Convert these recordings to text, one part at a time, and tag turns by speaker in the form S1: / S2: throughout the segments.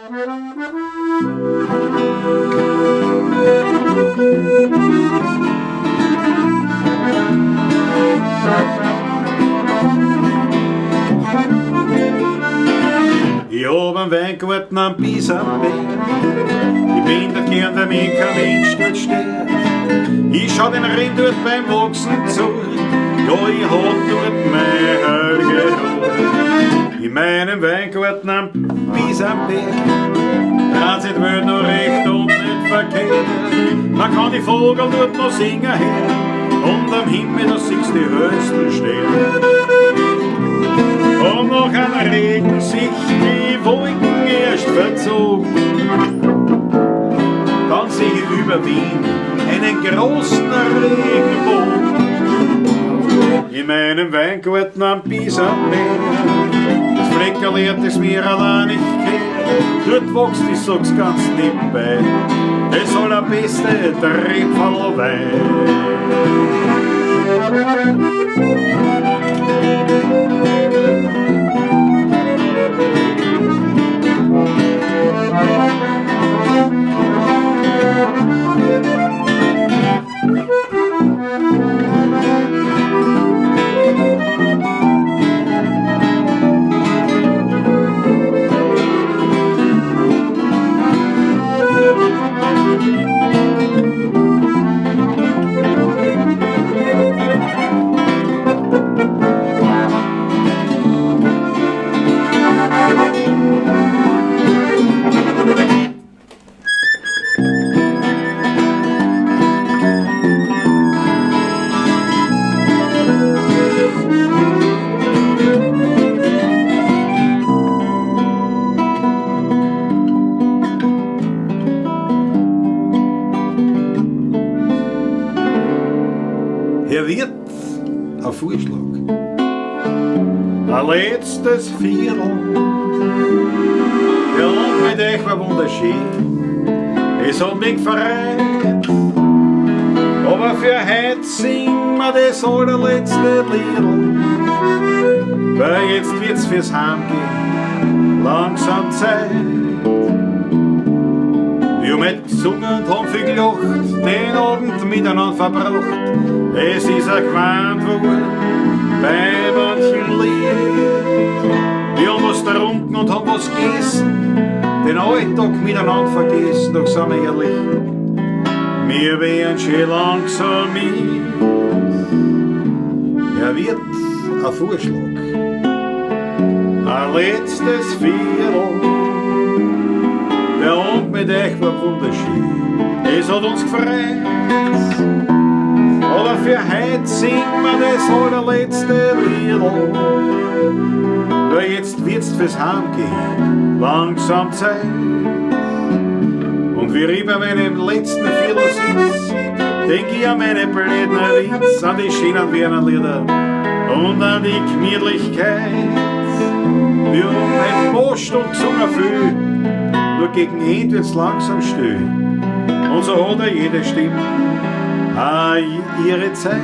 S1: Ich hab einen Weingarten am Biesenberg. Ich bin der gern, der mir kein Mensch dort steht. Ich schau den Rind dort beim Wachsen zu. Ja, ich hab dort meine Ruhe. In meinem Weingarten am Biesenberg. Transit wird noch recht und nicht verkehrt. Man kann die Vogel dort noch singen hören. Und am Himmel, da siehst du die höchsten Sterne. Und nach einem Regen sich die Wolken erst verzogen. Dann sehe ich über Wien einen großen Regenbogen. In meinem Weingarten am Biesenberg. Das Fleckerl hat es mir allein nicht gehört. Dort wächst, ich sag's ganz nebenbei, das allerbeste Rebfallwein. Er wird ein Vorschlag. Ein letztes Viertel. Der Land mit euch war wunderschön. Es hat mich gefreut. Aber für heute singen wir das allerletzte Liedl. Weil jetzt wird's fürs Heimgehen langsam Zeit. Wir haben heute gesungen und haben viel gelacht, den Abend miteinander verbracht. Es ist ein gewandt worden bei manchen Lied. Wir haben was getrunken und haben was gegessen, den Alltag miteinander vergessen. Doch sind wir ehrlich, wir werden schon langsam mit. Er wird ein Vorschlag, ein letztes Viertel. Der Abend mit euch war wunderschön, es hat uns gefreut. Aber für heute singen wir das allerletzte Liedl. Weil jetzt wird's fürs Heimgehen langsam Zeit. Und wie ich bei meinem letzten Viertel sitz, denk ich an meine blöden Witz, an die schönen Wienerlieder und an die Gemütlichkeit. Wir haben nicht Post und gesungen viel, nur gegen Ende wird's langsam still. Und so hat jede Stimme ihre Zeit.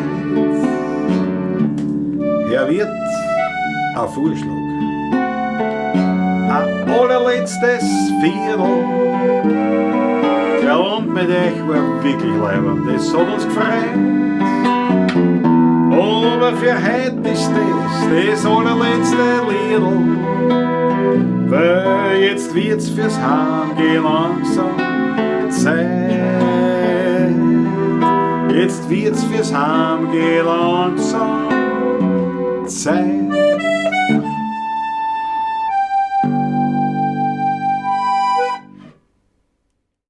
S1: Er wird ein Vorschlag, ein allerletztes Viertel. Der Abend mit euch war wirklich leibend, das hat uns gefreut. Aber für heute ist das allerletzte Liedl. Weil jetzt wird's fürs Heimgehen langsam Zeit. Jetzt wird's fürs Heimgehen langsam Zeit.